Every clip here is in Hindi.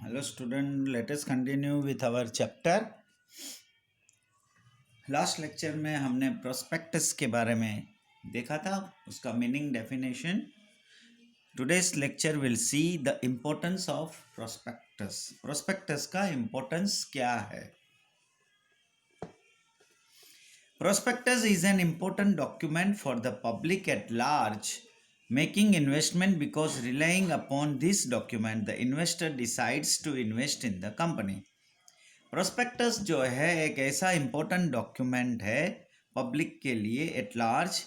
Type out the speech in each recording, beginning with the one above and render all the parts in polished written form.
Hello student, let us continue with our chapter. Last lecture में हमने प्रोस्पेक्टस के बारे में देखा था, उसका meaning definition. Today's lecture will see the importance of prospectus. Prospectus का इम्पोर्टेंस क्या है? Prospectus is an important document for the public at large making investment because relying upon this document the investor decides to invest in the company. Prospectus जो है एक ऐसा इम्पोर्टेंट डॉक्यूमेंट है पब्लिक के लिए एट लार्ज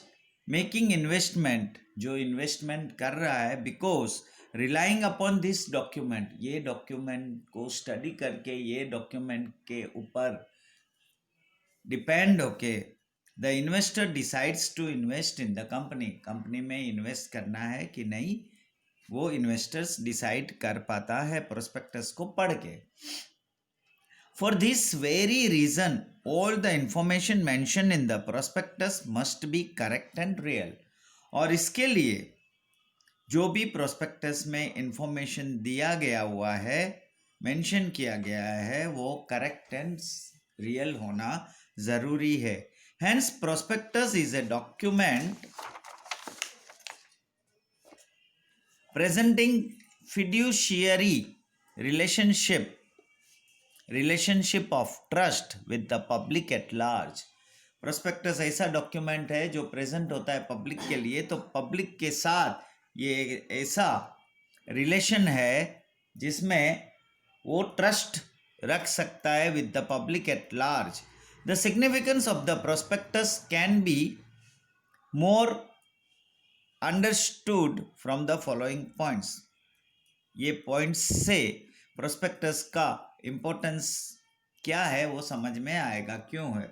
मेकिंग इन्वेस्टमेंट, जो इन्वेस्टमेंट कर रहा है because relying upon this document, ये डॉक्यूमेंट को स्टडी करके ये डॉक्यूमेंट के ऊपर डिपेंड होके the investor decides to invest in the company. Company में इन्वेस्ट करना है कि नहीं, वो इन्वेस्टर्स डिसाइड कर पाता है प्रोस्पेक्टस को पढ़ के. For this very reason, all the information mentioned in the prospectus must be correct and real. और इसके लिए जो भी प्रोस्पेक्टस में इंफॉर्मेशन दिया गया हुआ है, मेंशन किया गया है, वो करेक्ट एंड रियल होना ज़रूरी है. Hence, prospectus is a document presenting fiduciary relationship of trust with the public at large. Prospectus ऐसा डॉक्यूमेंट है जो प्रेजेंट होता है पब्लिक के लिए, तो पब्लिक के साथ ये ऐसा रिलेशन है जिसमें वो ट्रस्ट रख सकता है with the public at large. The significance of the prospectus can be more understood from the following points. ये पॉइंट्स से प्रोस्पेक्टस का इम्पोर्टेंस क्या है वो समझ में आएगा क्यों है.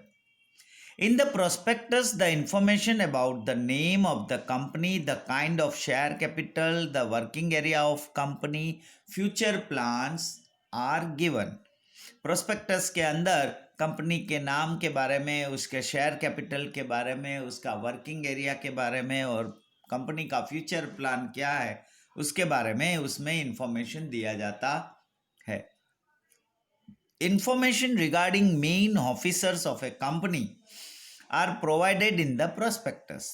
In the prospectus, the information about the name of the company, the kind of share capital, the working area of company, future plans are given. Prospectus के अंदर कंपनी के नाम के बारे में, उसके शेयर कैपिटल के बारे में, उसका वर्किंग एरिया के बारे में और कंपनी का फ्यूचर प्लान क्या है उसके बारे में उसमें इंफॉर्मेशन दिया जाता है. Information regarding main officers of a company are provided in the prospectus.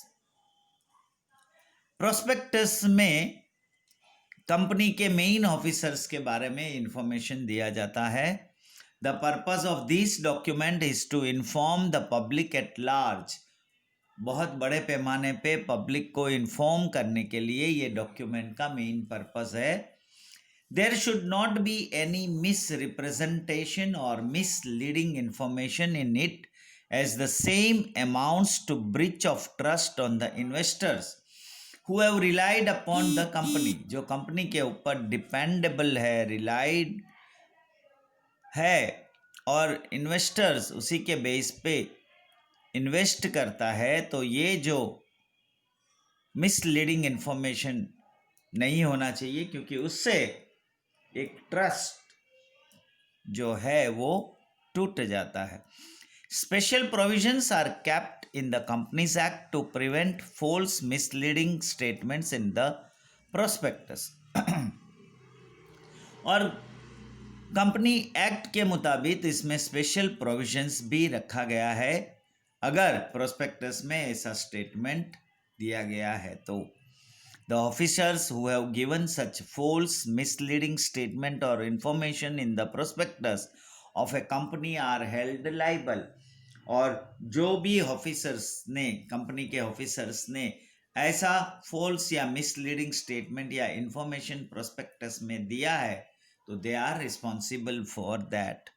Prospectus में कंपनी के मेन ऑफिसर्स के बारे में इंफॉर्मेशन दिया जाता है. The purpose of this document is to inform the public at large. बहुत बड़े पैमाने पे पब्लिक को इन्फॉर्म करने के लिए ये डॉक्यूमेंट का मेन पर्पस है. There should not be any misrepresentation or misleading information in it, as the same amounts to breach of trust on the investors who have relied upon the company. जो कंपनी के ऊपर डिपेंडेबल है, रिलाइड है और इन्वेस्टर्स उसी के बेस पे इन्वेस्ट करता है, तो ये जो मिसलीडिंग इंफॉर्मेशन नहीं होना चाहिए क्योंकि उससे एक ट्रस्ट जो है वो टूट जाता है. Special provisions are kept in the companies act to prevent false misleading statements in the prospectus. और कंपनी एक्ट के मुताबिक इसमें स्पेशल प्रोविजंस भी रखा गया है अगर प्रोस्पेक्टस में ऐसा स्टेटमेंट दिया गया है तो. The officers who have given such false, misleading statement or information in the prospectus of a company are held liable. और जो भी ऑफिसर्स ने, कंपनी के ऑफिसर्स ने ऐसा फॉल्स या मिसलीडिंग स्टेटमेंट या इंफॉर्मेशन प्रोस्पेक्टस में दिया है तो they are responsible for that.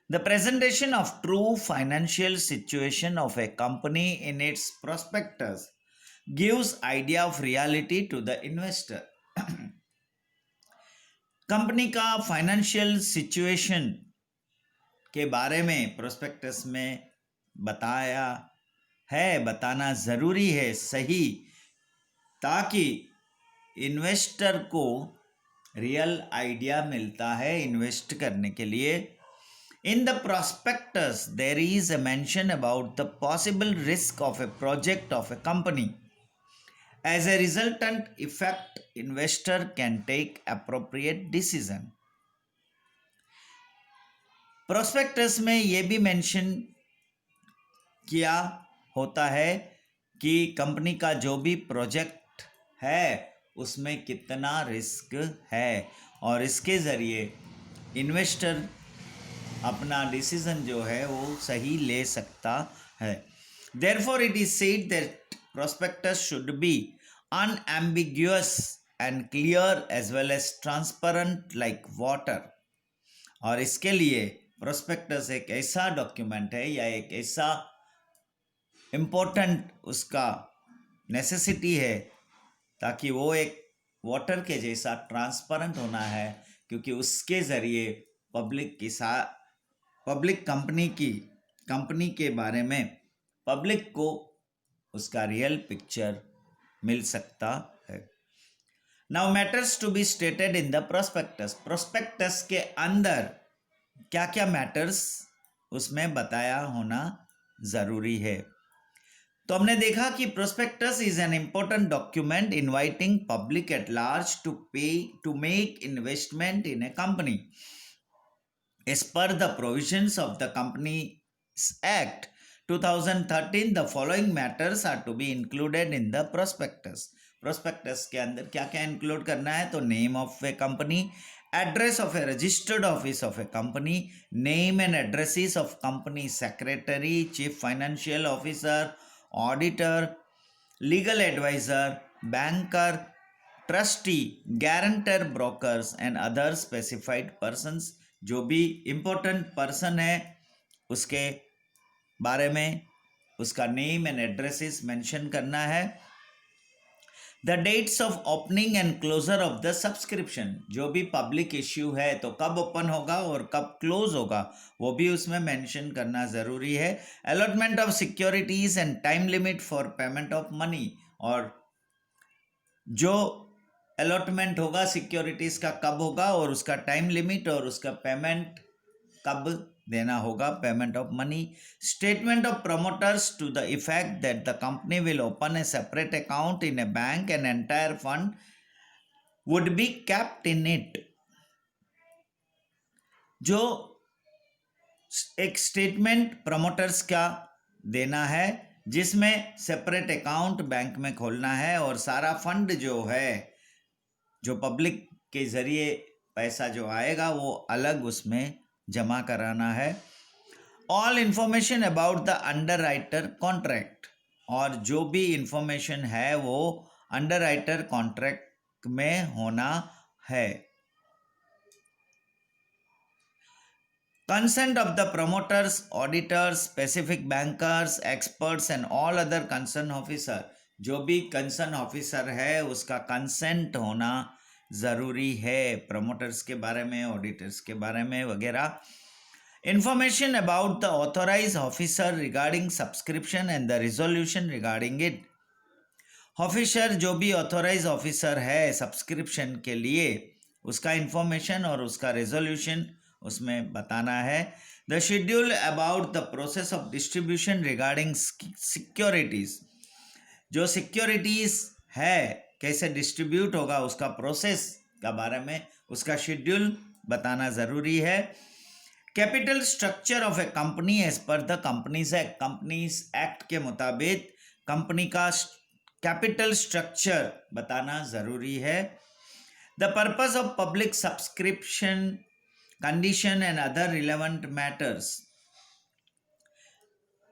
The presentation of true financial situation of a company in its prospectus gives idea of reality to the investor. Company का फाइनेंशियल सिचुएशन के बारे में प्रोस्पेक्टस में बताया है, बताना ज़रूरी है सही, ताकि इन्वेस्टर को रियल आइडिया मिलता है इन्वेस्ट करने के लिए. In the prospectus, there is a mention about the possible risk of a project of a company. As a resultant effect, investor can take appropriate decision. Prospectus में ये भी मेंशन किया होता है कि कंपनी का जो भी प्रोजेक्ट है उसमें कितना रिस्क है और इसके ज़रिए इन्वेस्टर अपना डिसीजन जो है वो सही ले सकता है. Therefore, it is said that prospectus should be unambiguous and clear as well as transparent like water. और इसके लिए प्रोस्पेक्टस एक ऐसा डॉक्यूमेंट है या एक ऐसा इम्पोर्टेंट उसका नेसेसिटी है ताकि वो एक वाटर के जैसा ट्रांसपेरेंट होना है, क्योंकि उसके ज़रिए पब्लिक कंपनी के बारे में पब्लिक को उसका रियल पिक्चर मिल सकता है. Now matters to be stated in the prospectus. Prospectus के अंदर क्या क्या मैटर्स उसमें बताया होना ज़रूरी है. तो हमने देखा कि prospectus is an important document inviting public at large to make investment in a company. As per the provisions of the Companies Act 2013, the following matters are to be included in the prospectus. Prospectus के अंदर क्या क्या include करना है? तो name of a company, address of a registered office of a company, name and addresses of company secretary, chief financial officer, auditor, legal advisor, banker, trustee, guarantor, brokers and other specified persons. जो भी इम्पोर्टेंट पर्सन है उसके बारे में उसका नेम एंड एड्रेसेस मेंशन करना है. The dates of opening and closure of the subscription. जो भी पब्लिक इश्यू है तो कब ओपन होगा और कब क्लोज होगा वो भी उसमें मेंशन करना ज़रूरी है. Allotment of securities and time limit for payment of money. और जो अलॉटमेंट होगा सिक्योरिटीज़ का कब होगा और उसका टाइम लिमिट और उसका पेमेंट कब देना होगा, payment of money. Statement of promoters to the effect that the company will open a separate account in a bank and entire fund would be kept in it. जो एक स्टेटमेंट प्रमोटर्स का देना है जिसमें सेपरेट अकाउंट बैंक में खोलना है और सारा फंड जो है जो पब्लिक के ज़रिए पैसा जो आएगा वो अलग उसमें जमा कराना है. All information about the underwriter contract. और जो भी इंफॉर्मेशन है वो अंडरराइटर कॉन्ट्रैक्ट में होना है. Consent of the promoters, auditors, specific bankers, experts and all other concerned officer. जो भी कंसर्न ऑफिसर है उसका कंसेंट होना ज़रूरी है प्रमोटर्स के बारे में, ऑडिटर्स के बारे में वगैरह. Information about the authorise officer regarding subscription and the resolution regarding it. Officer जो भी ऑथोराइज ऑफिसर है सब्सक्रिप्शन के लिए उसका इंफॉर्मेशन और उसका रेजोल्यूशन उसमें बताना है. The schedule about the process of distribution regarding securities. जो सिक्योरिटीज़ है कैसे डिस्ट्रीब्यूट होगा उसका प्रोसेस का बारे में उसका शेड्यूल बताना ज़रूरी है. Capital structure of a company as per the companies act. Companies act के मुताबिक कंपनी का कैपिटल स्ट्रक्चर बताना ज़रूरी है. The purpose of public subscription condition and other relevant matters.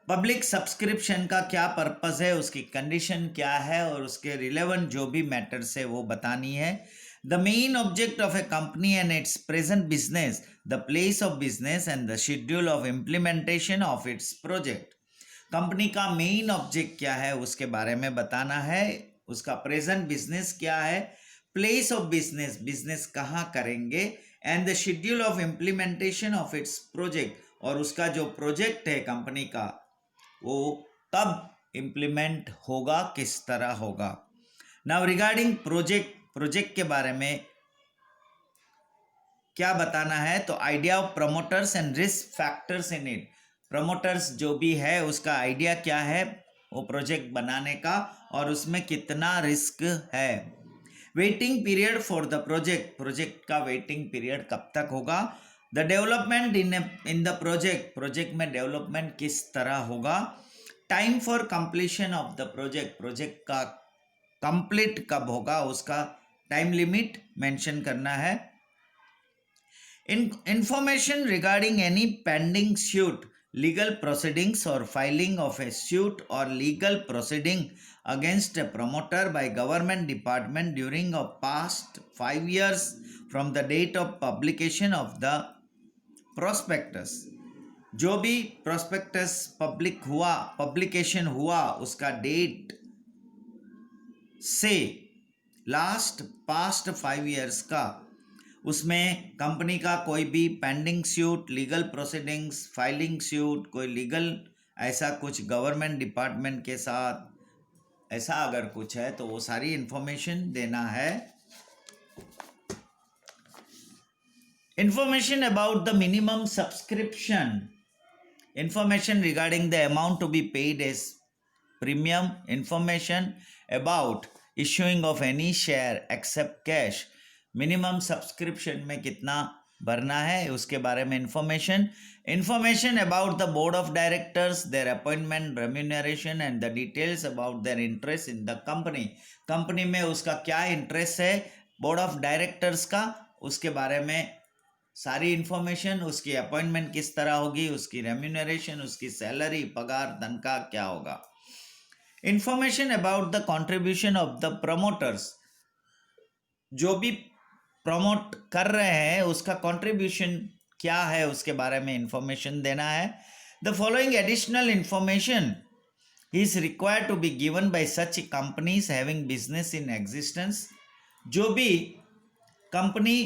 Public subscription का क्या पर्पस है, उसकी कंडीशन क्या है और उसके रिलेवेंट जो भी मैटर्स है वो बतानी है. The main object of a company and it's present business, the place of business and the schedule of implementation of its project. Company का मेन ऑब्जेक्ट क्या है उसके बारे में बताना है, उसका प्रेजेंट बिजनेस क्या है, प्लेस ऑफ बिजनेस, बिजनेस कहाँ करेंगे, and the schedule of implementation of its project, और उसका जो प्रोजेक्ट है कंपनी का वो कब इम्प्लीमेंट होगा, किस तरह होगा. नाउ रिगार्डिंग प्रोजेक्ट के बारे में क्या बताना है, तो idea of promoters and risk factors in it. Promoters जो भी है उसका आइडिया क्या है वो प्रोजेक्ट बनाने का और उसमें कितना रिस्क है. Waiting period for the project, project का वेटिंग पीरियड कब तक होगा. The development in the project में डेवलपमेंट किस तरह होगा, time for completion of the project का कंप्लीट कब होगा उसका टाइम लिमिट मेंशन करना है। Information regarding any pending suit, legal proceedings or filing of a suit or legal proceeding against a promoter by government department during a past 5 years from the date of publication of the prospectus। जो भी prospectus publication हुआ उसका डेट से लास्ट पास्ट 5 years का, उसमें कंपनी का कोई भी pending suit, legal proceedings, filing suit, कोई लीगल ऐसा कुछ गवर्नमेंट डिपार्टमेंट के साथ ऐसा अगर कुछ है तो वो सारी इंफॉर्मेशन देना है। Information about the minimum subscription, information regarding the amount to be paid as premium, information about issuing of any share except cash, minimum subscription में कितना भरना है उसके बारे में information about the board of directors, their appointment, remuneration and the details about their interest in the company में उसका क्या इंटरेस्ट है, बोर्ड ऑफ डायरेक्टर्स का, उसके बारे में सारी इंफॉर्मेशन, उसकी अपॉइंटमेंट किस तरह होगी, उसकी रेम्यूनरेशन, उसकी सैलरी, पगार, तनख्वाह क्या होगा। Information about the contribution of the promoters, जो भी प्रमोट कर रहे हैं उसका कंट्रीब्यूशन क्या है उसके बारे में इंफॉर्मेशन देना है। The following additional information is required to be given by such companies having business in existence, जो भी कंपनी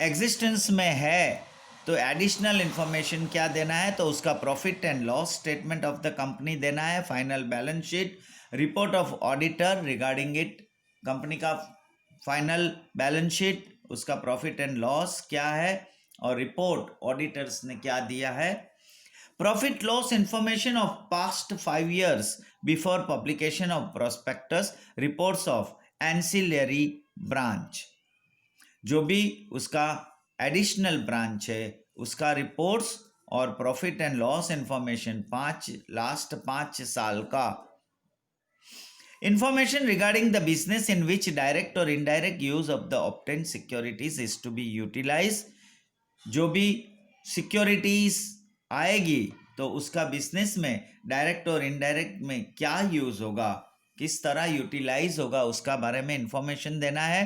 एग्जिस्टेंस में है तो एडिशनल इंफॉर्मेशन क्या देना है, तो उसका profit and loss statement of the company देना है, final balance sheet, report of auditor regarding it, company का फाइनल बैलेंस शीट, उसका प्रॉफिट एंड लॉस क्या है और रिपोर्ट ऑडिटर्स ने क्या दिया है। Profit loss information of past 5 years before publication of prospectus, reports of ancillary branch, जो भी उसका एडिशनल ब्रांच है उसका रिपोर्ट्स और profit and loss information last 5 साल का। Information regarding the business in which direct or indirect use of the obtained securities is to be utilized, जो भी सिक्योरिटीज आएगी तो उसका बिजनेस में डायरेक्ट और इनडायरेक्ट में क्या यूज होगा, किस तरह यूटिलाइज होगा उसका बारे में इंफॉर्मेशन देना है।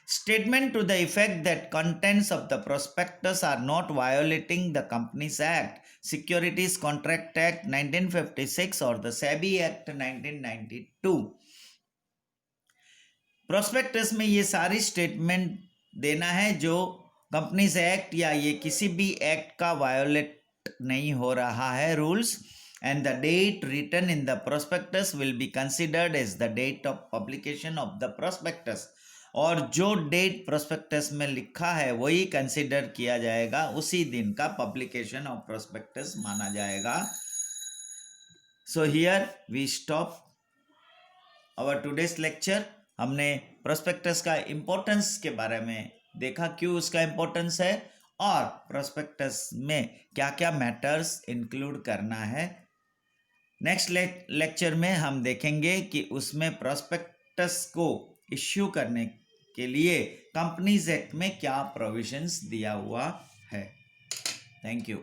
Statement to the effect that contents of the prospectus are not violating the Companies Act, Securities Contract Act 1956 or the SEBI Act 1992। Prospectus में ये सारी स्टेटमेंट देना है जो कंपनीज एक्ट या ये किसी भी एक्ट का वायोलेट नहीं हो रहा है rules, and the date written in the prospectus will be considered as the date of publication of the prospectus, और जो डेट प्रोस्पेक्टस में लिखा है वही कंसिडर किया जाएगा, उसी दिन का पब्लिकेशन ऑफ प्रोस्पेक्टस माना जाएगा। So here we stop our today's lecture. हमने प्रोस्पेक्टस का इम्पोर्टेंस के बारे में देखा, क्यों उसका इम्पोर्टेंस है और प्रोस्पेक्टस में क्या क्या मैटर्स इंक्लूड करना है। नेक्स्ट लेक्चर में हम देखेंगे कि उसमें प्रोस्पेक्टस को इश्यू करने के लिए कंपनीज एक्ट में क्या प्रोविजंस दिया हुआ है। Thank you.